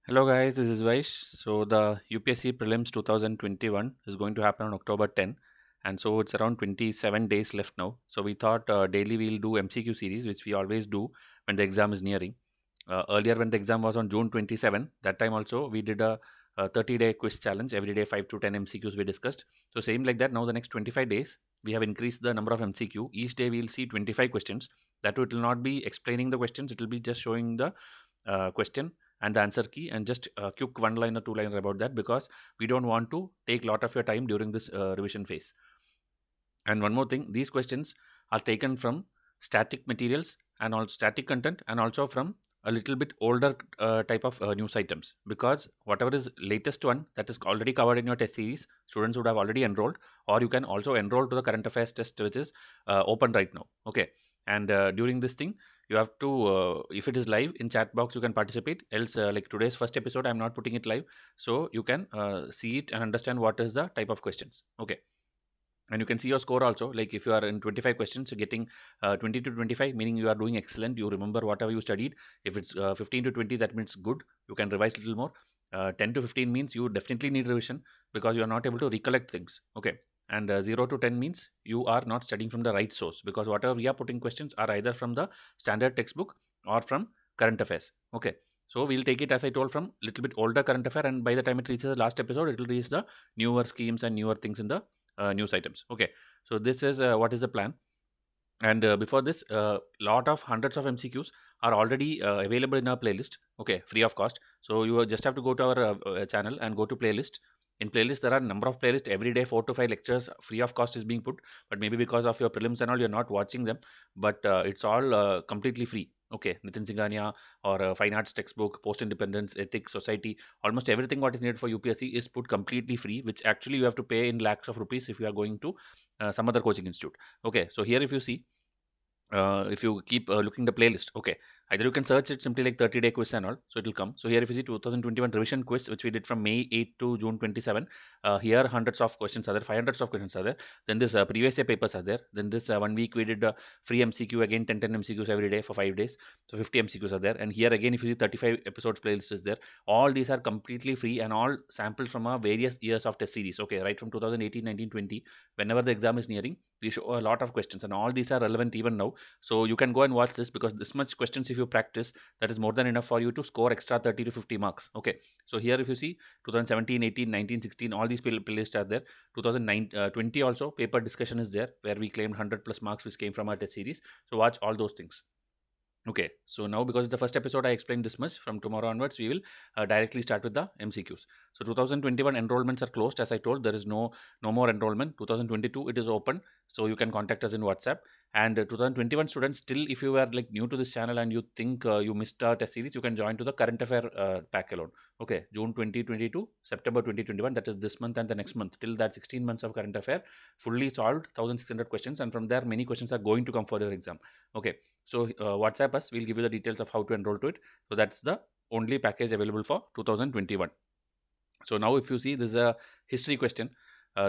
Hello guys, this is Vysh. So the UPSC Prelims 2021 is going to happen on October 10, and so it's around 27 days left now. So we thought daily we'll do MCQ series, which we always do when the exam is nearing. Earlier when the exam was on June 27, that time also we did a 30-day quiz challenge. Every day 5 to 10 MCQs we discussed. So same like that. Now the next 25 days we have increased the number of MCQ. Each day we'll see 25 questions. That it will not be explaining the questions. It will be just showing the question and the answer key and just quick one line or two liner about that, because we don't want to take a lot of your time during this revision phase. And one more thing, these questions are taken from static materials and also static content, and also from a little bit older type of news items, because whatever is latest one that is already covered in your test series, students would have already enrolled, or you can also enroll to the current affairs test, which is open right now. Okay. And during this thing you have to if it is live in chat box you can participate, else like today's first episode I'm not putting it live, so you can see it and understand what is the type of questions. Okay. And you can see your score also, like if you are in 25 questions you're getting 20 to 25, meaning you are doing excellent, you remember whatever you studied. If it's 15 to 20, that means good, you can revise a little more. 10 to 15 means you definitely need revision because you are not able to recollect things. Okay. And 0 to 10 means you are not studying from the right source, because whatever we are putting questions are either from the standard textbook or from current affairs. Okay. So we'll take it, as I told, from little bit older current affair, and by the time it reaches the last episode it will reach the newer schemes and newer things in the news items. Okay. So this is what is the plan. And before this, lot of hundreds of MCQs are already available in our playlist. Okay, free of cost. So you just have to go to our channel and go to playlist. In playlist there are number of playlists every day, 4 to 5 lectures free of cost is being put, but maybe because of your prelims and all you're not watching them, but it's all completely free. Okay, Nitin Singhania or fine arts textbook, post independence, ethics, society, almost everything what is needed for UPSC is put completely free, which actually you have to pay in lakhs of rupees if you are going to some other coaching institute. Okay, so here if you see, if you keep looking the playlist, okay, either you can search it simply like 30-day quiz and all, so it will come. So here if you see 2021 revision quiz, which we did from May 8 to June 27, here hundreds of questions are there, 500 of questions are there. Then this previous year papers are there. Then this 1 week we did free MCQ, again 10 MCQs every day for 5 days, so 50 MCQs are there. And here again if you see 35 episodes playlist is there. All these are completely free and all samples from our various years of test series. Okay, right from 2018, 19, 20, whenever the exam is nearing, we show a lot of questions, and all these are relevant even now. So you can go and watch this, because this much questions if you practice, that is more than enough for you to score extra 30 to 50 marks. Okay. So here if you see 2017, 18, 19, 16, all these playlists are there. 2009, 20 also paper discussion is there, where we claimed 100 plus marks which came from our test series. So watch all those things. Okay, so now because it's the first episode, I explained this much. From tomorrow onwards, we will directly start with the MCQs. So 2021 enrollments are closed, as I told. There is no more enrollment. 2022 it is open, so you can contact us in WhatsApp. And 2021 students, still if you are like new to this channel and you think you missed our test series, you can join to the current affair pack alone. Okay, June 2022, September 2021, that is this month and the next month. Till that 16 months of current affair, fully solved, 1600 questions, and from there many questions are going to come for your exam. Okay. So WhatsApp us, we'll give you the details of how to enroll to it. So that's the only package available for 2021. So now if you see, this is a history question.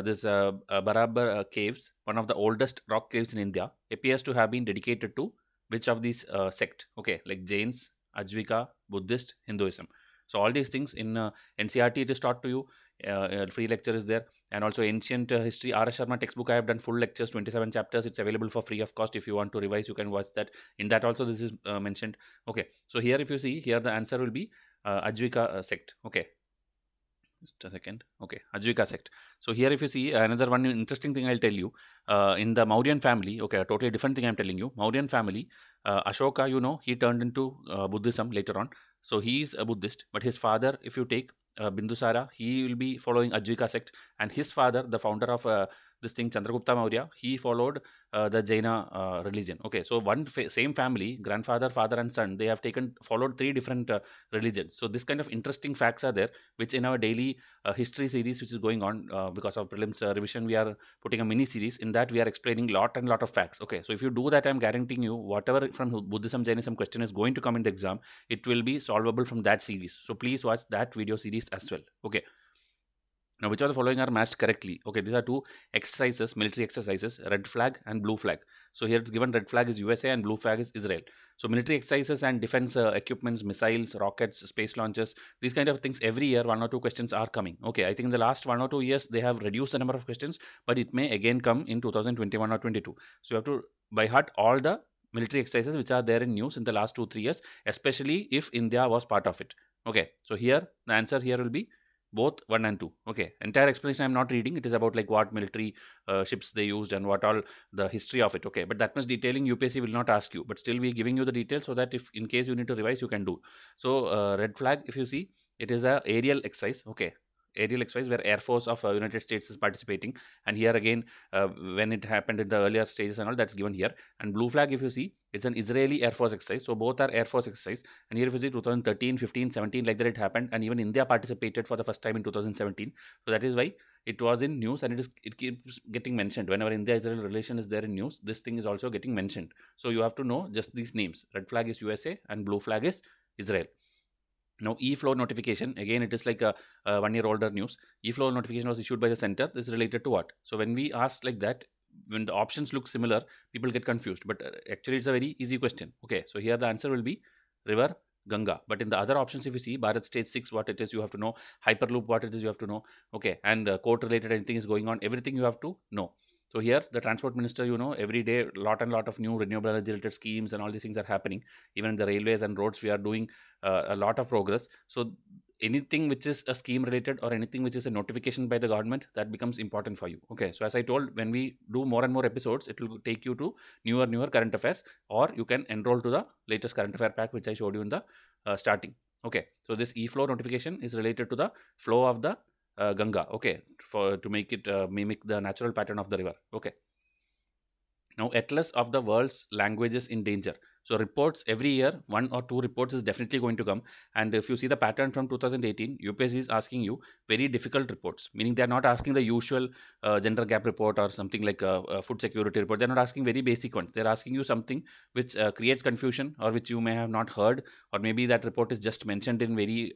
This Barabar caves, one of the oldest rock caves in India, appears to have been dedicated to which of these sect? Okay, like Jains, Ajvika, Buddhist, Hinduism. So all these things in NCERT it is taught to you. Free lecture is there, and also ancient history R.S. Sharma textbook. I have done full lectures, 27 chapters. It's available for free of cost. If you want to revise, you can watch that. In that also this is mentioned. Okay, so here if you see, here the answer will be Ajvika sect. Okay, just a second. Okay, Ajvika sect. So here if you see, another one interesting thing I'll tell you, in the Mauryan family, okay, a totally different thing I'm telling you. Mauryan family, Ashoka, you know, he turned into Buddhism later on. So he is a Buddhist, but his father, if you take Bindusara, he will be following Ajvika sect, and his father, the founder of this thing, Chandragupta Maurya, he followed the Jaina religion. Okay, so same family, grandfather, father, and son, they have followed three different religions. So this kind of interesting facts are there, which in our daily history series, which is going on because of prelims revision, we are putting a mini series. In that, we are explaining lot of facts. Okay, so if you do that, I'm guaranteeing you, whatever from Buddhism, Jainism question is going to come in the exam, it will be solvable from that series. So please watch that video series as well. Okay. Now, which of the following are matched correctly? Okay, these are two exercises, military exercises, red flag and blue flag. So here it's given red flag is USA and blue flag is Israel. So military exercises and defense equipments, missiles, rockets, space launches, these kind of things, every year 1 or 2 questions are coming. Okay, I think in the last 1 or 2 years they have reduced the number of questions, but it may again come in 2021 or 22. So you have to by heart all the military exercises which are there in news in the last 2-3 years, especially if India was part of it. Okay, so here the answer here will be both 1 and 2. Okay, entire explanation I'm not reading. It is about like what military ships they used and what all the history of it. Okay, but that much detailing UPSC will not ask you, but still we giving you the details so that if in case you need to revise, you can do. So red flag, if you see, it is a aerial exercise. Okay, aerial exercise where Air Force of United States is participating, and here again when it happened in the earlier stages and all, that's given here. And blue flag, if you see, it's an Israeli Air Force exercise, so both are Air Force exercise. And here if you see 2013, 15, 17, like that it happened, and even India participated for the first time in 2017. So that is why it was in news, and it keeps getting mentioned whenever India-Israel relation is there in news. This thing is also getting mentioned. So you have to know just these names. Red flag is USA and blue flag is Israel. Now, EFlow notification, again, it is like a 1 year older news. EFlow notification was issued by the center. This is related to what? So when we ask like that, when the options look similar, people get confused. But actually, it's a very easy question. Okay, so here the answer will be river Ganga. But in the other options, if you see Bharat Stage 6, what it is, you have to know. Hyperloop, what it is, you have to know. Okay, and court related, anything is going on, everything you have to know. So here, the transport minister, every day, lot of new renewable energy related schemes and all these things are happening. Even in the railways and roads, we are doing a lot of progress. So anything which is a scheme related or anything which is a notification by the government, that becomes important for you. Okay, so as I told, when we do more and more episodes, it will take you to newer current affairs, or you can enroll to the latest current affair pack which I showed you in the starting. Okay, so this EFlow notification is related to the flow of the Ganga. Okay, to make it mimic the natural pattern of the river. Okay. Now, atlas of the world's languages in danger. So reports every year, 1 or 2 reports is definitely going to come. And if you see the pattern from 2018, UPSC is asking you very difficult reports, meaning they are not asking the usual gender gap report or something like a food security report. They're not asking very basic ones. They're asking you something which creates confusion, or which you may have not heard, or maybe that report is just mentioned in very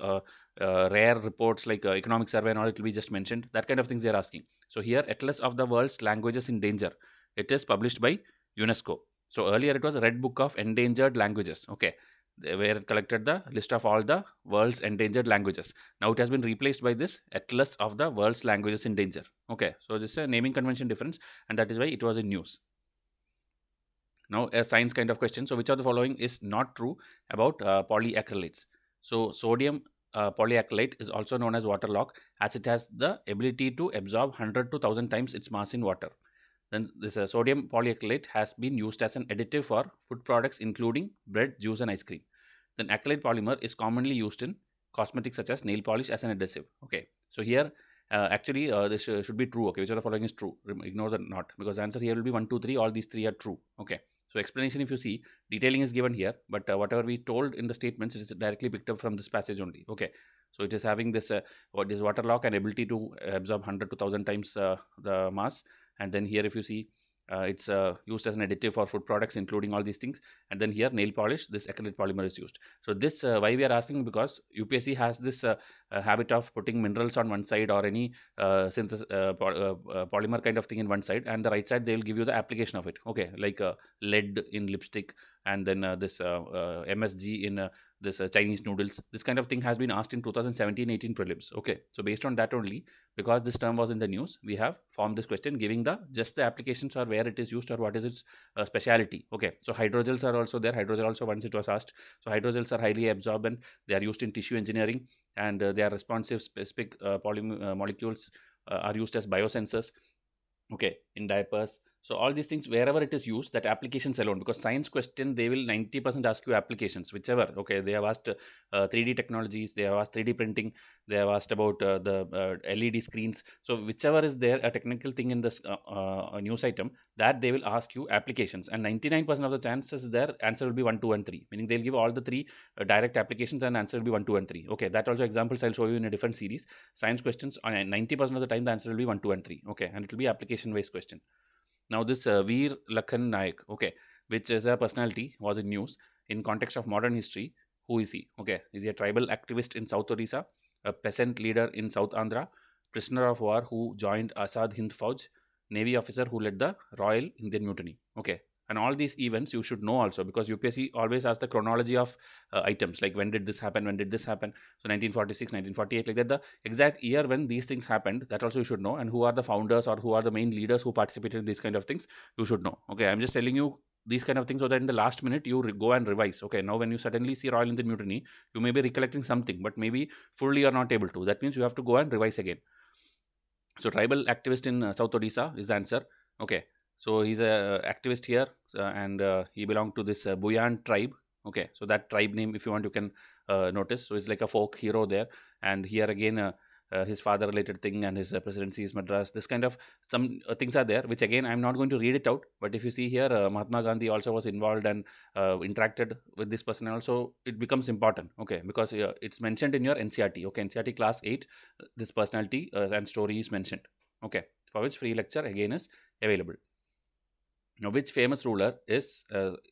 rare reports like economic survey and all, it will be just mentioned. That kind of things they're asking. So here, atlas of the world's languages in danger. It is published by UNESCO. So earlier it was a Red Book of Endangered Languages. Okay, where it collected the list of all the world's endangered languages. Now it has been replaced by this Atlas of the World's Languages in Danger. Okay, so this is a naming convention difference, and that is why it was in news. Now a science kind of question. So which of the following is not true about polyacrylates? So sodium polyacrylate is also known as waterlock, as it has the ability to absorb 100 to 1000 times its mass in water. Then this sodium polyacrylate has been used as an additive for food products including bread, juice and ice cream. Then acrylate polymer is commonly used in cosmetics such as nail polish as an adhesive. Okay, so here actually this should be true. Okay, which of the following is true? Ignore the not, because the answer here will be 1, 2, 3. All these 3 are true. Okay, so explanation, if you see, detailing is given here, but whatever we told in the statements, it is directly picked up from this passage only. Okay, so it is having this what is waterlock and ability to absorb 100 to 1000 times the mass. And then here if you see, it's used as an additive for food products including all these things. And then here nail polish, this acrylate polymer is used. So this why we are asking, because UPSC has this habit of putting minerals on one side, or any polymer kind of thing in one side, and the right side they will give you the application of it. Okay, like lead in lipstick, and then this MSG in this Chinese noodles. This kind of thing has been asked in 2017-18 prelims. Okay, so based on that only, because this term was in the news, we have formed this question giving just the applications, or where it is used, or what is its speciality. Okay, so hydrogels are also there. Hydrogel also, once it was asked. So hydrogels are highly absorbent. They are used in tissue engineering, and they are responsive. Specific molecules are used as biosensors. Okay, in diapers. So all these things, wherever it is used, that applications alone, because science question, they will 90% ask you applications, whichever. Okay, they have asked 3D technologies, they have asked 3D printing, they have asked about the LED screens. So whichever is there, a technical thing in this news item, that they will ask you applications, and 99% of the chances their answer will be 1, 2 and 3, meaning they'll give all the 3 direct applications, and answer will be 1, 2 and 3. Okay, that also examples I'll show you in a different series. Science questions, on 90% of the time the answer will be 1, 2 and 3. Okay, and it will be application based question. Now this Veer Lakhan Naik, okay, which is a personality, was in news in context of modern history. Who is he? Okay, is he a tribal activist in South Odisha, a peasant leader in South Andhra, prisoner of war who joined Azad Hind Fauj, Navy officer who led the Royal Indian Mutiny? Okay, And all these events you should know also, because UPSC always asks the chronology of items, like when did this happen, when did this happen. So 1946, 1948, like that, the exact year when these things happened, that also you should know. And who are the founders or who are the main leaders who participated in these kind of things, you should know. Okay, I'm just telling you these kind of things so that in the last minute you go and revise. Okay, now when you suddenly see Royal Indian Mutiny, you may be recollecting something, but maybe fully you're not able to. That means you have to go and revise again. So tribal activist in South Odisha is the answer. Okay, so he's a activist here, and he belonged to this Buyan tribe. Okay, so that tribe name, if you want, you can notice. So it's like a folk hero there. And here again, his father related thing, and his presidency is Madras. This kind of some things are there, which again I'm not going to read it out. But if you see here, Mahatma Gandhi also was involved and interacted with this person. Also, it becomes important. Okay, because it's mentioned in your NCERT. Okay, NCERT class 8, this personality and story is mentioned. Okay, for which free lecture again is available. Now, which famous ruler is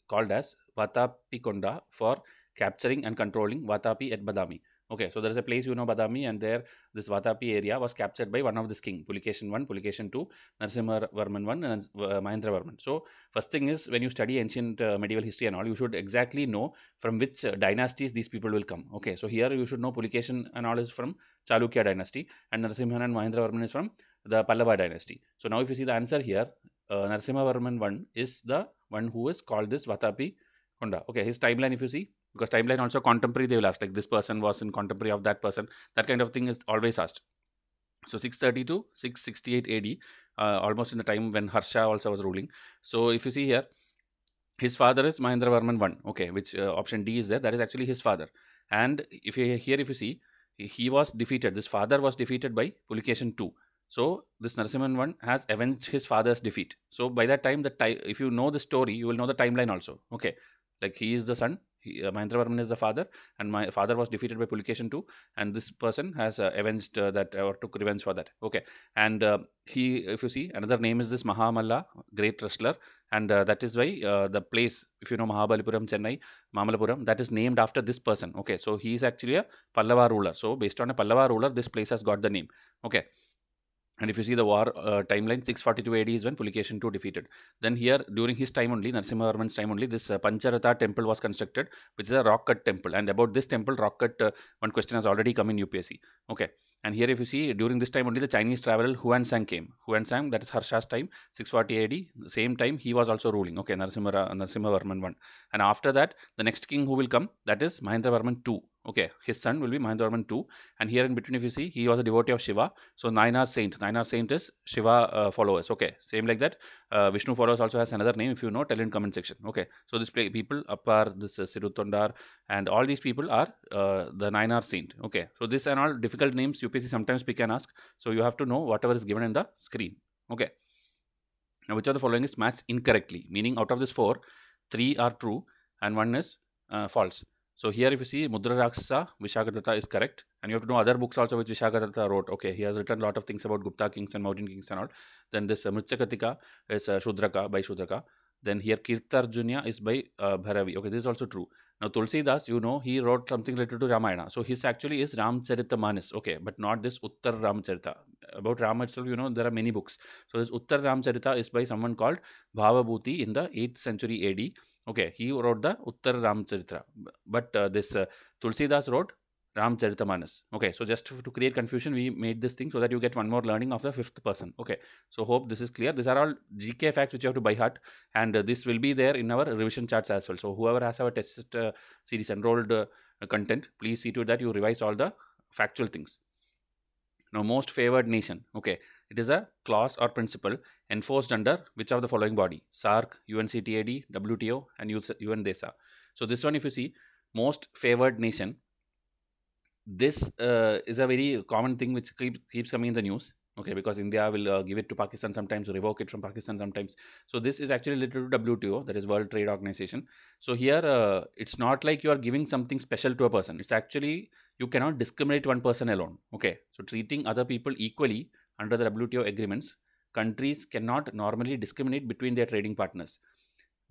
called as Vatapikonda for capturing and controlling Vatapi at Badami? Okay, so there is a place, Badami, and there this Vatapi area was captured by one of this king, Pulikeshin 1, Pulikeshin 2, Narasimhavarman 1, and Mahendravarman. So first thing is, when you study ancient medieval history and all, you should exactly know from which dynasties these people will come. Okay, so here you should know Pulikeshin and all is from Chalukya dynasty, and Narasimhan and Mahendravarman is from the Pallava dynasty. So now if you see the answer here, Narasimhavarman 1 is the one who is called this Vatapi Konda. Okay, his timeline, if you see, because timeline also contemporary, they will ask, like this person was in contemporary of that person. That kind of thing is always asked. So 630 to 668 AD, almost in the time when Harsha also was ruling. So if you see here, his father is Mahendravarman 1. Okay, which option D is there. That is actually his father. And if you see, he was defeated. This father was defeated by Pulikeshin 2. So this Narasimhan 1 has avenged his father's defeat. So by that time, if you know the story, you will know the timeline also. Okay, like he is the son, Mahendravarman is the father, and my father was defeated by Pulikeshin 2, and this person has avenged that or took revenge for that. Okay, and if you see, another name is this Mahamalla, great wrestler, and that is why the place, if you know Mahabalipuram, Chennai, Mamalapuram, that is named after this person. Okay, so he is actually a Pallava ruler. So based on a Pallava ruler, this place has got the name. Okay. And if you see the war timeline, 642 AD is when Pulikeshin 2 defeated. Then here, during his time only, Narasimhavarman's time only, this Pancharatha temple was constructed, which is a rock cut temple. And about this temple, rock cut, one question has already come in UPSC. Okay. And here, if you see, during this time only, the Chinese traveler Huansang came. Huansang, that is Harsha's time, 640 AD. The same time, he was also ruling. Okay, Narasimhavarman 1. And after that, the next king who will come, that is Mahendravarman 2. Okay, his son will be Mahendravarman 2. And here in between, if you see, he was a devotee of Shiva. So Nainar saint is Shiva followers. Okay, same like that. Vishnu followers also has another name. If you know, tell in comment section. Okay, so this people, Appar, this Sirutondar, and all these people are the Nainar saint. Okay, so this and all difficult names UPSC sometimes pick and ask. So you have to know whatever is given in the screen. Okay. Now, which of the following is matched incorrectly? Meaning, out of this 4, 3 are true and 1 is false. So here, if you see, Mudra Rakshasa, Vishakadatta is correct. And you have to know other books also which Vishakadatta wrote. Okay, he has written a lot of things about Gupta kings and Mauryan kings and all. Then this Mritsyakatika is Shudraka, by Shudraka. Then here Kirtarjunya is by Bharavi. Okay, this is also true. Now Tulsidas, you know, he wrote something related to Ramayana. So his actually is Ramcharitamanas. Okay, but not this Uttar Ramcharita. About Rama itself, you know, there are many books. So this Uttar Ramcharita is by someone called Bhavabhuti in the 8th century AD. Okay, he wrote the Uttar Ramcharitra. But this Tulsidas wrote Ramcharitamanas. Okay, so just to create confusion, we made this thing so that you get one more learning of the 5th person. Okay, so hope this is clear. These are all GK facts which you have to by heart, and this will be there in our revision charts as well. So whoever has our test series enrolled content, please see to that you revise all the factual things. Now, most favored nation. Okay, it is a clause or principle enforced under which of the following body? SAARC, UNCTAD, WTO, and UN DESA. So this one, if you see, most favored nation, this is a very common thing which keeps coming in the news. Okay, because India will give it to Pakistan sometimes, revoke it from Pakistan sometimes. So this is actually related to WTO, that is World Trade Organization. So here it's not like you are giving something special to a person. It's actually, you cannot discriminate one person alone. Okay, so treating other people equally under the WTO agreements, countries cannot normally discriminate between their trading partners.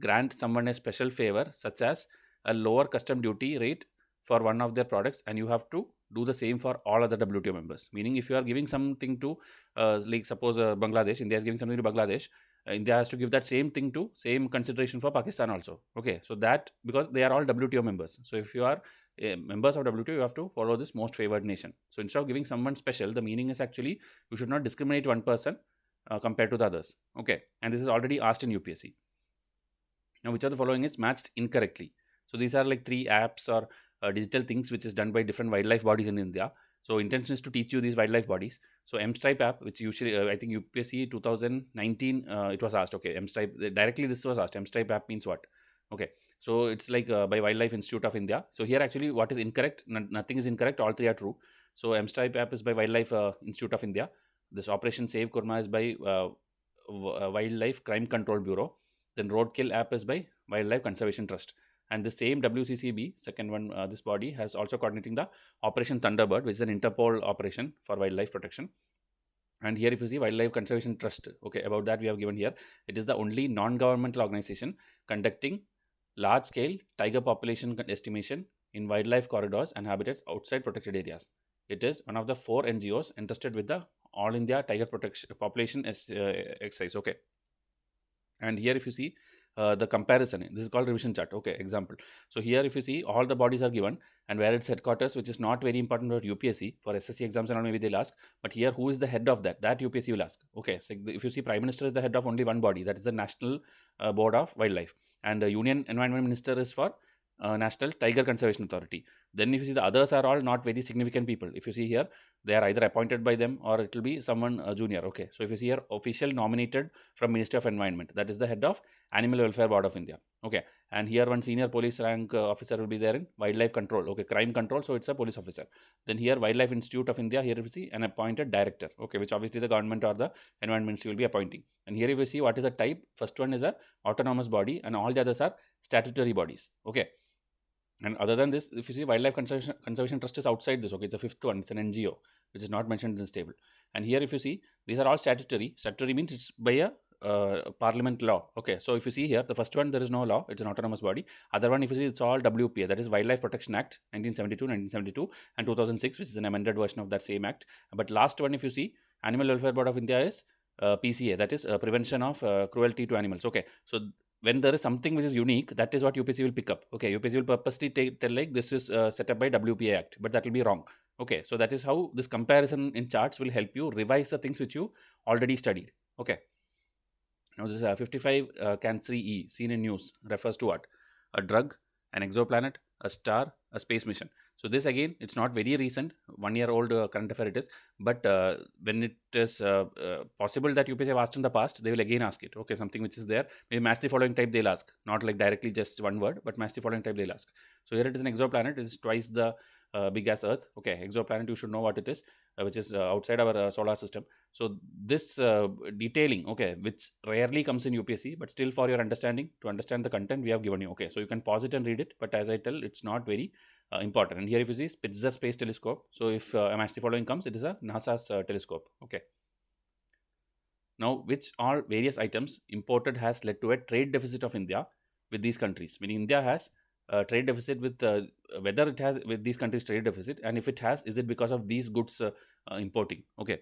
Grant someone a special favor, such as a lower custom duty rate for one of their products, and you have to do the same for all other WTO members. Meaning, if you are giving something to, like suppose Bangladesh, India is giving something to Bangladesh, India has to give that same thing to same consideration for Pakistan also. Okay, so that because they are all WTO members. So if you are members of WTO, you have to follow this most favored nation. So instead of giving someone special, the meaning is actually you should not discriminate one person compared to the others. Okay, and this is already asked in UPSC. Now, which of the following is matched incorrectly? So these are like 3 apps or digital things which is done by different wildlife bodies in India. So intention is to teach you these wildlife bodies. So M-Stripe app, which usually I think UPSC 2019 it was asked. Okay, M-Stripe directly this was asked. M-Stripe app means what? Okay, so it's like by Wildlife Institute of India. So here actually what is incorrect? Nothing is incorrect. All 3 are true. So M-Stripe app is by Wildlife Institute of India. This Operation Save Kurma is by Wildlife Crime Control Bureau. Then Roadkill app is by Wildlife Conservation Trust. And the same WCCB, second one, this body has also coordinating the Operation Thunderbird, which is an Interpol operation for wildlife protection. And here if you see Wildlife Conservation Trust, okay, about that we have given here. It is the only non-governmental organization conducting large-scale tiger population estimation in wildlife corridors and habitats outside protected areas. It is one of the 4 NGOs entrusted with the All India Tiger Protection Population exercise. Okay, and here if you see the comparison, this is called revision chart. Okay, example. So here if you see all the bodies are given and where its headquarters, which is not very important for UPSC. For SSC exams and all maybe they'll ask, but here who is the head of that UPSC will ask. Okay, so if you see Prime Minister is the head of only one body, that is the National Board of Wildlife, and the Union Environment Minister is for National Tiger Conservation Authority. Then if you see the others are all not very significant people. If you see here, they are either appointed by them or it will be someone junior. Okay, so if you see here, official nominated from Ministry of Environment, that is the head of Animal Welfare Board of India. Okay, and here one senior police rank officer will be there in wildlife control. Okay, crime control, so it's a police officer. Then here Wildlife Institute of India, here you see an appointed director. Okay, which obviously the government or the environment ministry will be appointing. And here if you see what is the type, first one is a autonomous body and all the others are statutory bodies. Okay. And other than this, if you see Wildlife Conservation Trust is outside this. Okay, it's the 5th one. It's an NGO, which is not mentioned in this table. And here if you see, these are all statutory. Statutory means it's by a parliament law. Okay, so if you see here, the first one, there is no law. It's an autonomous body. Other one, if you see, it's all WPA. That is Wildlife Protection Act, 1972, and 2006, which is an amended version of that same act. But last one, if you see, Animal Welfare Board of India is PCA. That is Prevention of Cruelty to Animals. Okay, so when there is something which is unique, that is what UPSC will pick up. Okay, UPSC will purposely tell like this is set up by WPA Act, but that will be wrong. Okay, so that is how this comparison in charts will help you revise the things which you already studied. Okay, now this is 55 Cancer E seen in news refers to what? A drug, an exoplanet, a star, a space mission. So this again, it's not very recent, 1 year old current affair it is, but when it is possible that UPSC have asked in the past, they will again ask it. Okay, something which is there, maybe match the following type they'll ask, not like directly just one word, but match the following type they'll ask. So here it is an exoplanet, it is twice the big as Earth. Okay, exoplanet, you should know what it is, which is outside our solar system. So this detailing, okay, which rarely comes in UPSC, but still for your understanding, to understand the content we have given you. Okay, so you can pause it and read it, but as I tell, it's not very important. And here if you see Spitzer Space Telescope, so if match the following comes, it is a NASA's telescope. Okay. Now, which all various items imported has led to a trade deficit of India with these countries? Meaning India has a trade deficit with whether it has with these countries trade deficit, and if it has, is it because of these goods importing? Okay.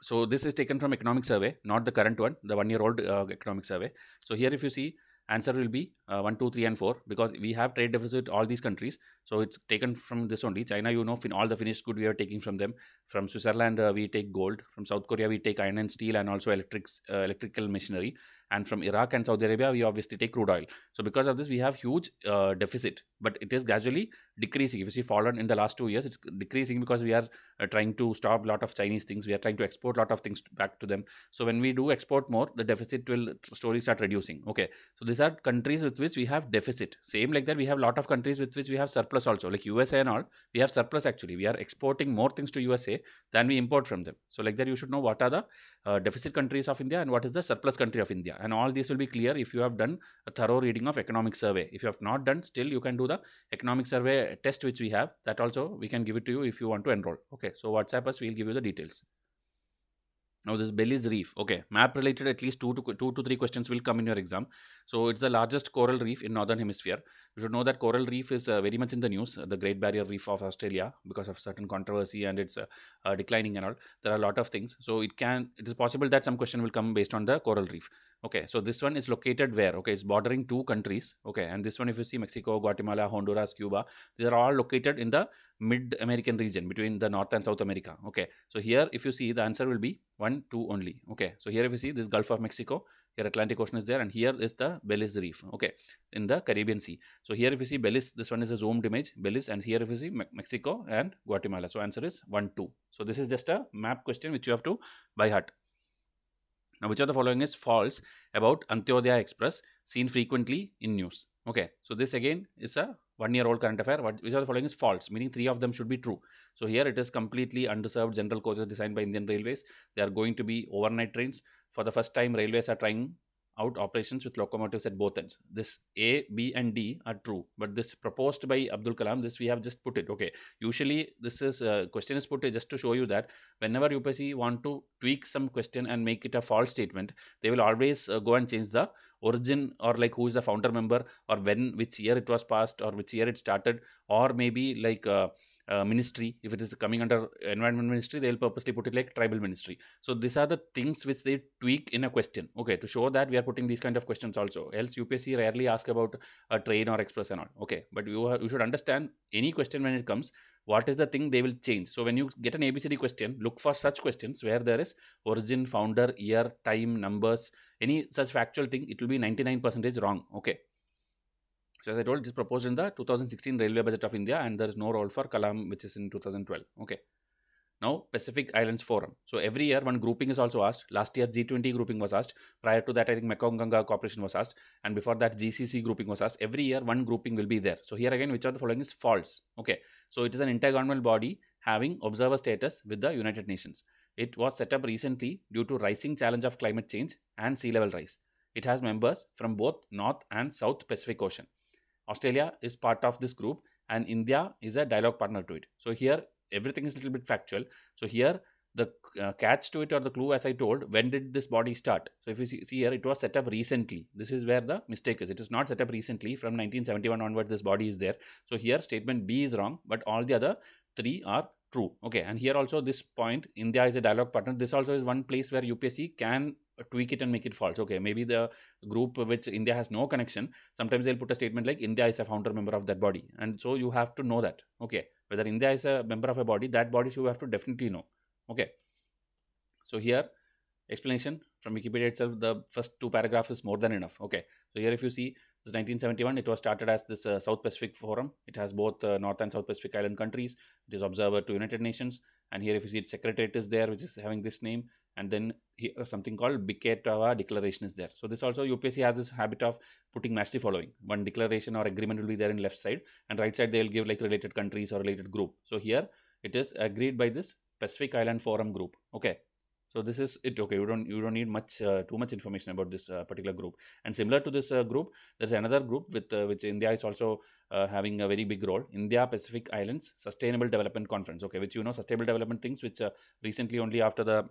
So this is taken from economic survey, not the current one, the 1 year old economic survey. So here if you see, answer will be 1, 2, 3 and 4 because we have trade deficit all these countries. So it's taken from this only. China, you know, all the finished good we are taking from them. From Switzerland, we take gold. From South Korea, we take iron and steel and also electrical machinery. And from Iraq and Saudi Arabia, we obviously take crude oil. So because of this, we have huge deficit, but it is gradually decreasing. If you see fallen in the last 2 years, it's decreasing because we are trying to stop a lot of Chinese things. We are trying to export a lot of things back to them. So when we do export more, the deficit will slowly start reducing. Okay, so these are countries with which we have deficit. Same like that, we have a lot of countries with which we have surplus also, like USA and all. We have surplus actually. We are exporting more things to USA than we import from them. So like that, you should know what are the deficit countries of India and what is the surplus country of India. And all these will be clear if you have done a thorough reading of economic survey. If you have not done, still you can do the economic survey test which we have. That also we can give it to you if you want to enroll. Okay, so WhatsApp us, we'll give you the details. Now this Belize reef. Okay, map related at least 2 to 3 questions will come in your exam. So it's the largest coral reef in northern hemisphere. You should know that coral reef is very much in the news, the Great Barrier Reef of Australia, because of certain controversy and it's declining and all. There are a lot of things. So it is possible that some question will come based on the coral reef. Okay, so this one is located where? Okay, it's bordering 2 countries. Okay, and this one, if you see, Mexico, Guatemala, Honduras, Cuba, these are all located in the mid-American region between the North and South America. Okay, so here if you see, the answer will be 1, 2 only. Okay, so here if you see, this Gulf of Mexico, here Atlantic Ocean is there, and here is the Belize Reef. Okay, in the Caribbean Sea. So here if you see Belize, this one is a zoomed image, Belize, and here if you see Mexico and Guatemala. So answer is 1, 2. So this is just a map question which you have to by heart. Now, which of the following is false about Antyodaya Express seen frequently in news? Okay, so this again is a 1-year-old current affair. Which of the following is false, meaning 3 of them should be true. So here it is completely underserved general coaches designed by Indian Railways. They are going to be overnight trains. For the first time, railways are trying out operations with locomotives at both ends. This A, B, and D are true, but this proposed by Abdul Kalam, this we have just put it. Okay, usually this is question is put just to show you that whenever UPSC want to tweak some question and make it a false statement, they will always go and change the origin, or like who is the founder member, or when, which year it was passed, or which year it started, or maybe like ministry. If it is coming under environment ministry, they will purposely put it like tribal ministry. So these are the things which they tweak in a question, okay, to show that we are putting these kind of questions also. Else UPSC rarely ask about a train or express and all. Okay, but you should understand any question when it comes, what is the thing they will change. So when you get an ABCD question, look for such questions where there is origin, founder, year, time, numbers, any such factual thing. It will be 99% wrong. Okay. So as I told, it is proposed in the 2016 Railway Budget of India, and there is no role for Kalam, which is in 2012. Okay. Now, Pacific Islands Forum. So every year one grouping is also asked. Last year G20 grouping was asked. Prior to that, I think Mekong Ganga Cooperation was asked. And before that, GCC grouping was asked. Every year one grouping will be there. So here again, which of the following is false? Okay. So it is an intergovernmental body having observer status with the United Nations. It was set up recently due to rising challenge of climate change and sea level rise. It has members from both North and South Pacific Ocean. Australia is part of this group, and India is a dialogue partner to it. So here everything is a little bit factual. So here the catch to it, or the clue, as I told, when did this body start? So if you see here, it was set up recently. This is where the mistake is. It is not set up recently. From 1971 onwards, this body is there. So here statement B is wrong, but all the other 3 are true. Okay, and here also this point, India is a dialogue partner. This also is one place where UPSC can tweak it and make it false. Okay, maybe the group which India has no connection, sometimes they'll put a statement like India is a founder member of that body, and so you have to know that. Okay, whether India is a member of a body, that body you have to definitely know. Okay, so here explanation from Wikipedia itself, the first 2 paragraphs is more than enough. Okay, so here if you see, this 1971, it was started as this South Pacific Forum. It has both North and South Pacific Island countries. It is observer to United Nations, and here if you see, its secretariat is there, which is having this name, and then here something called Biketawa Declaration is there. So this also, UPSC has this habit of putting match the following. One declaration or agreement will be there in left side, and right side they will give like related countries or related group. So here it is agreed by this Pacific Island Forum group. Okay. So this is it. Okay, you don't need much too much information about this particular group. And similar to this group, there's another group with which India is also having a very big role. India Pacific Islands Sustainable Development Conference. Okay, which sustainable development things, which recently only after the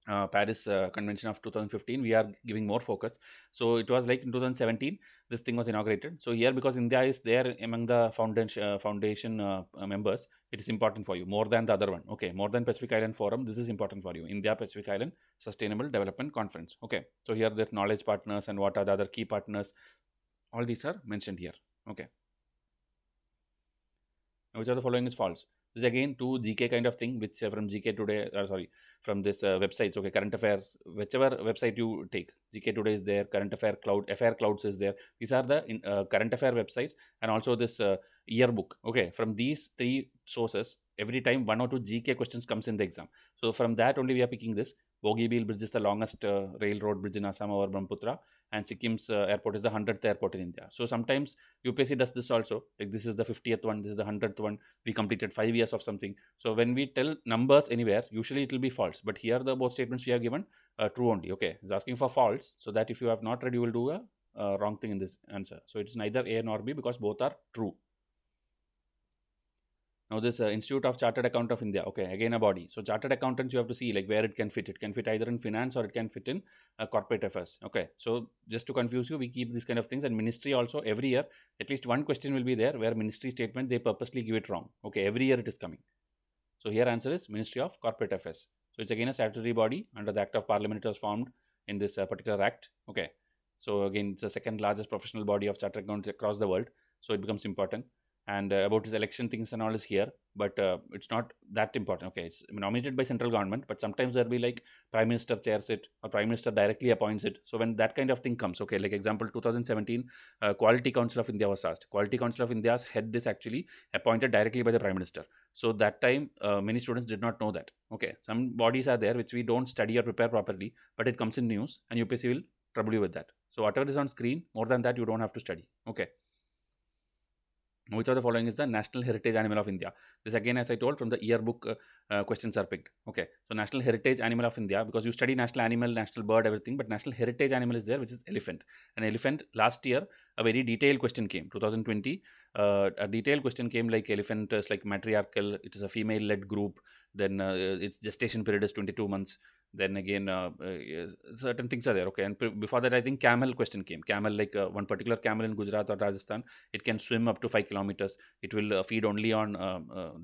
Paris Convention of 2015, we are giving more focus. So it was like in 2017 this thing was inaugurated. So here, because India is there among the foundation members, it is important for you more than the other one. Okay, more than Pacific Island Forum, this is important for you. India Pacific Island Sustainable Development Conference. Okay, so here the knowledge partners and what are the other key partners, all these are mentioned here. Okay, now, which of the following is false? This is again 2 GK kind of thing, which from GK Today, from this websites. Okay, current affairs, whichever website you take, GK Today is there, current affair clouds is there. These are the current affair websites, and also this yearbook. Okay, from these 3 sources, every time 1 or 2 GK questions comes in the exam. So from that only we are picking this. Bogibeel Bridge is the longest railroad bridge in Assam over Brahmaputra, and Sikkim's airport is the 100th airport in India. So sometimes UPSC does this also, like this is the 50th one, this is the 100th one, we completed 5 years of something. So when we tell numbers anywhere, usually it will be false, but here the both statements we have given true only. Okay, it's asking for false, so that if you have not read, you will do a wrong thing in this answer. So it's neither A nor B, because both are true. Now this Institute of Chartered Accountant of India, okay, again a body. So chartered accountants, you have to see like where it can fit. It can fit either in finance or it can fit in corporate affairs. Okay, so just to confuse you, we keep these kind of things. And ministry also, every year at least one question will be there where ministry statement they purposely give it wrong. Okay, every year it is coming. So here answer is Ministry of Corporate Affairs. So it's again a statutory body under the Act of Parliament. It was formed in this particular act. Okay, so again, it's the second largest professional body of chartered accountants across the world, so it becomes important. And about his election things and all is here, but it's not that important. Okay, it's nominated by central government, but sometimes there'll be like prime minister chairs it or prime minister directly appoints it. So when that kind of thing comes, okay, like example 2017, Quality Council of India was asked. Quality Council of India's head is actually appointed directly by the prime minister. So that time many students did not know that. Okay, some bodies are there which we don't study or prepare properly, but it comes in news and UPSC will trouble you with that. So whatever is on screen, more than that you don't have to study. Okay, which of the following is the national heritage animal of India? This again, as I told, from the yearbook questions are picked. Okay, so national heritage animal of India, because you study national animal, national bird, everything, but national heritage animal is there, which is elephant. An elephant, last year a very detailed question came, 2020, a detailed question came, like elephant is like matriarchal, it is a female led group, then its gestation period is 22 months. Then again, certain things are there. Okay, and before that, I think camel question came. Camel, like one particular camel in Gujarat or Rajasthan, it can swim up to 5 kilometers. It will feed only on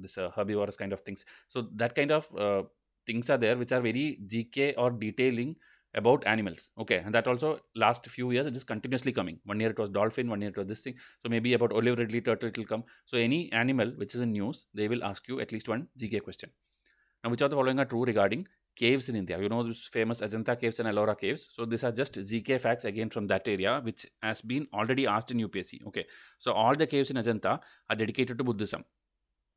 this herbivorous kind of things. So that kind of things are there, which are very GK or detailing about animals. Okay, and that also last few years it is continuously coming. 1 year it was dolphin, 1 year it was this thing. So maybe about olive ridley turtle it will come. So any animal which is in news, they will ask you at least one GK question. Now, which of the following are true regarding caves in India? You know those famous Ajanta caves and Ellora caves. So these are just GK facts again from that area, which has been already asked in UPSC. Okay, so all the caves in Ajanta are dedicated to Buddhism.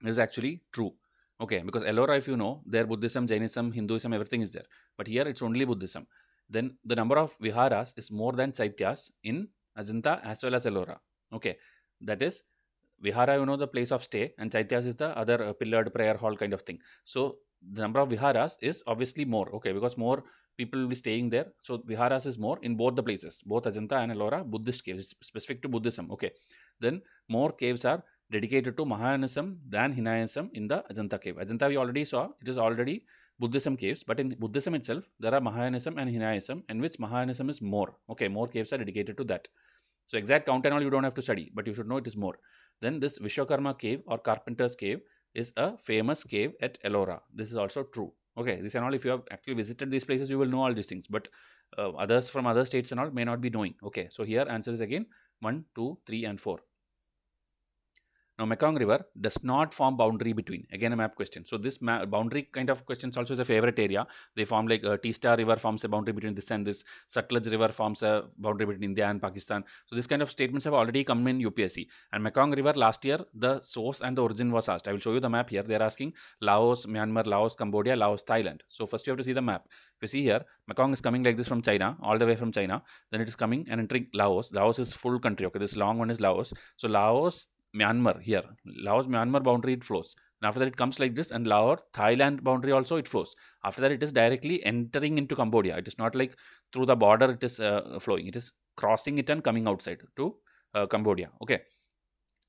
This is actually true. Okay, because Ellora, if you know, there Buddhism, Jainism, Hinduism, everything is there. But here it's only Buddhism. Then the number of viharas is more than chaityas in Ajanta as well as Ellora. Okay, that is vihara, you know, the place of stay, and chaityas is the other pillared prayer hall kind of thing. So the number of viharas is obviously more. Okay, because more people will be staying there. So viharas is more in both the places, both Ajanta and Ellora, Buddhist caves, specific to Buddhism. Okay, then more caves are dedicated to Mahayanism than Hinayism in the Ajanta cave. Ajanta we already saw, it is already Buddhism caves, but in Buddhism itself, there are Mahayanism and Hinayism, in which Mahayanism is more. Okay, more caves are dedicated to that. So exact count and all you don't have to study, but you should know it is more. Then this Vishwakarma cave or Carpenter's cave is a famous cave at Ellora. This is also true. Okay, this and all, if you have actually visited these places, you will know all these things, but others from other states and all may not be knowing. Okay, so here answer is again 1, 2, 3 and 4. Now, Mekong River does not form boundary between. Again, a map question. So this boundary kind of questions also is a favorite area. They form like Teesta River forms a boundary between this and this. Sutlej River forms a boundary between India and Pakistan. So this kind of statements have already come in UPSC. And Mekong River last year, the source and the origin was asked. I will show you the map here. They are asking Laos, Myanmar, Laos, Cambodia, Laos, Thailand. So first you have to see the map. If you see here, Mekong is coming like this from China, all the way from China. Then it is coming and entering Laos. Laos is full country. Okay, this long one is Laos. So Laos, Myanmar here, Laos Myanmar boundary it flows, and after that it comes like this, and Lahore Thailand boundary also it flows. After that it is directly entering into Cambodia. It is not like through the border it is flowing, it is crossing it and coming outside to Cambodia. Okay,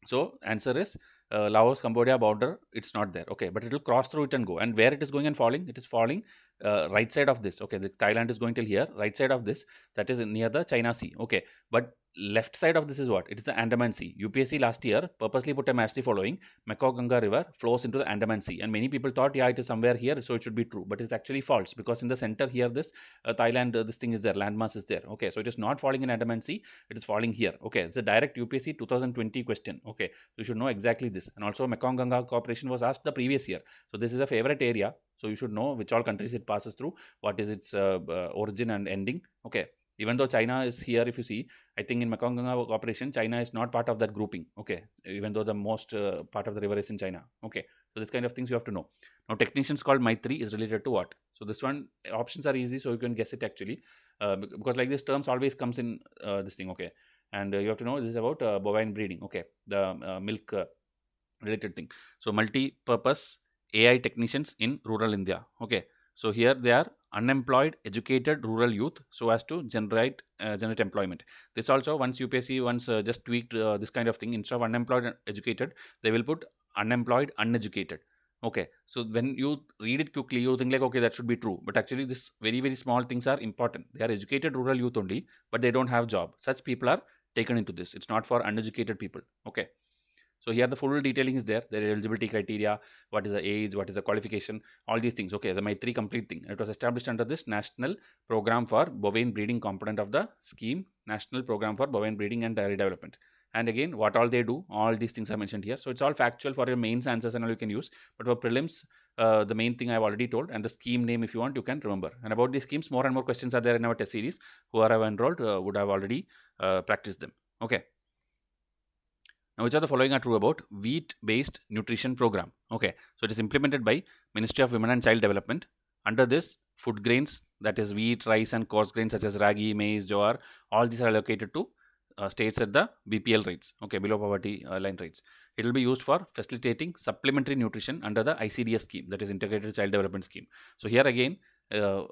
so answer is Laos Cambodia border, it's not there. Okay, but it will cross through it and go, and where it is going and falling, it is falling right side of this. Okay, the Thailand is going till here, right side of this, that is near the China Sea. Okay, but left side of this is what? It is the Andaman Sea. UPSC last year purposely put a match the following: Mekong Ganga River flows into the Andaman Sea, and many people thought, yeah, it is somewhere here, so it should be true, but it's actually false, because in the center here, this Thailand, this thing is there, landmass is there. Okay, so it is not falling in Andaman Sea, it is falling here. Okay, it's a direct UPSC 2020 question. Okay, so you should know exactly this. And also Mekong Ganga cooperation was asked the previous year, so this is a favorite area, so you should know which all countries it passes through, what is its origin and ending. Okay, even though China is here, if you see, I think in Mekong Ganga cooperation, China is not part of that grouping. Okay, even though the most part of the river is in China. Okay, so this kind of things you have to know. Now, technicians called MyThree is related to what? So this one, options are easy, so you can guess it actually, because like this terms always comes in this thing. Okay, and you have to know this is about bovine breeding. Okay, the milk related thing. So multi-purpose AI technicians in rural India. Okay, so here they are unemployed, educated rural youth, so as to generate employment. This also, once UPSC once just tweaked this kind of thing. Instead of unemployed and educated, they will put unemployed, uneducated. Okay, so when you read it quickly, you think like, okay, that should be true, but actually this very, very small things are important. They are educated rural youth only, but they don't have job. Such people are taken into this. It's not for uneducated people. Okay, So here the full detailing is there. The eligibility criteria, what is the age, what is the qualification, all these things. Okay, the MyThree complete thing. It was established under this National Program for Bovine Breeding component of the scheme, National Program for Bovine Breeding and Dairy Development. And again, what all they do, all these things are mentioned here. So it's all factual for your mains answers and all you can use. But for prelims, the main thing I've already told, and the scheme name, if you want, you can remember. And about these schemes, more and more questions are there in our test series. Who have enrolled would have already practiced them. Okay. Now, which are the following are true about wheat-based nutrition program? Okay, so it is implemented by Ministry of Women and Child Development. Under this, food grains, that is wheat, rice, and coarse grains such as ragi, maize, jowar, all these are allocated to states at the BPL rates. Okay, below poverty line rates. It will be used for facilitating supplementary nutrition under the ICDS scheme, that is Integrated Child Development Scheme. So here again,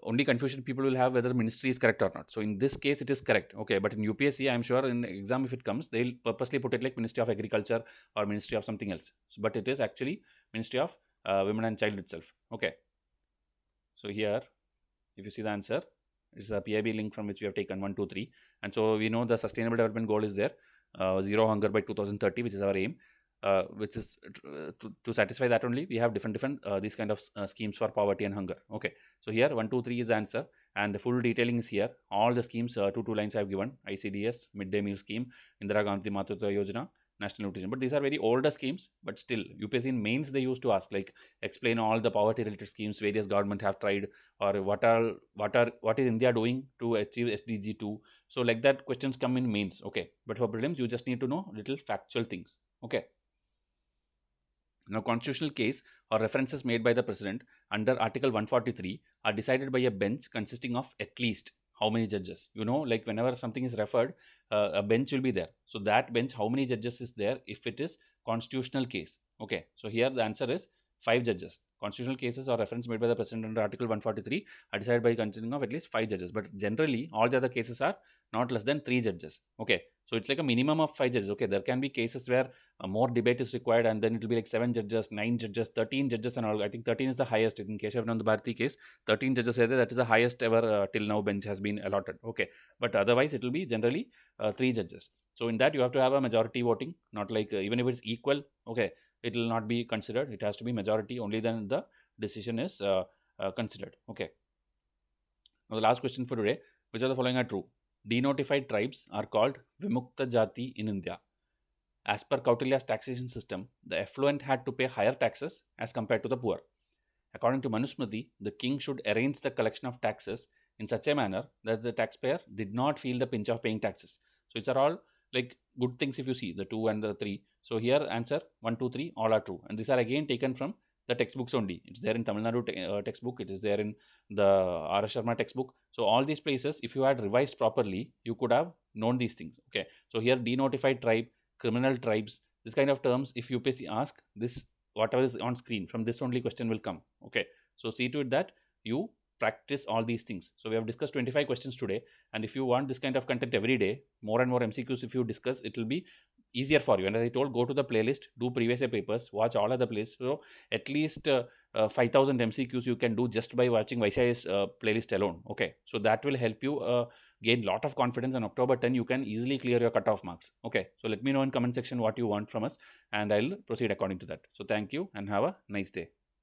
only confusion people will have whether ministry is correct or not. So in this case, it is correct. Okay, but in UPSC, I'm sure in exam if it comes, they'll purposely put it like Ministry of Agriculture or Ministry of something else. So, but it is actually Ministry of Women and Child itself. Okay. So here, if you see the answer, it's a PIB link from which we have taken 1, 2, 3. And so we know the Sustainable Development Goal is there, zero hunger by 2030, which is our aim. Which is to satisfy that only we have different these kind of schemes for poverty and hunger. Okay, so here 1, 2, 3 is the answer, and the full detailing is here. All the schemes, 2 lines I have given: ICDS, midday meal scheme, Indira Gandhi Matritva Yojana, National Nutrition. But these are very older schemes, but still UPSC in mains they used to ask like explain all the poverty related schemes various government have tried, or what is India doing to achieve SDG 2. So like that questions come in mains. Okay, but for prelims you just need to know little factual things. Okay. Now, constitutional case or references made by the President under Article 143 are decided by a bench consisting of at least how many judges? You know, like whenever something is referred, a bench will be there. So that bench, how many judges is there if it is constitutional case? Okay, so here the answer is 5 judges. Constitutional cases or reference made by the President under Article 143 are decided by consisting of at least 5 judges. But generally, all the other cases are not less than 3 judges. Okay, so it's like a minimum of 5 judges. Okay, there can be cases where more debate is required, and then it will be like 7 judges, 9 judges, 13 judges, and all. I think 13 is the highest in Keshavananda Bharati case. 13 judges are there. That is the highest ever till now bench has been allotted. Okay, but otherwise it will be generally 3 judges. So in that you have to have a majority voting, not like even if it's equal. Okay, it will not be considered. It has to be majority. Only then the decision is considered. Okay. Now the last question for today: which of the following are true? Denotified tribes are called Vimukta Jati in India. As per Kautilya's taxation system, the affluent had to pay higher taxes as compared to the poor. According to Manusmriti, the king should arrange the collection of taxes in such a manner that the taxpayer did not feel the pinch of paying taxes. So these are all like good things if you see the 2 and the 3. So here answer 1, 2, 3 all are true, and these are again taken from the textbooks only. It's there in Tamil Nadu textbook. It is there in the R. Sharma textbook. So all these places, if you had revised properly, you could have known these things. Okay. So here denotified tribe, criminal tribes, this kind of terms, if UPSC ask this, whatever is on screen, from this only question will come. Okay. So see to it that you practice all these things. So we have discussed 25 questions today, and if you want this kind of content every day, more and more MCQs if you discuss, it will be easier for you. And as I told, go to the playlist, do previous year papers, watch all other playlists. So at least 5,000 MCQs you can do just by watching Vysh's playlist alone. Okay, so that will help you gain lot of confidence, and October 10 you can easily clear your cutoff marks. Okay, so let me know in comment section what you want from us, and I'll proceed according to that. So thank you and have a nice day.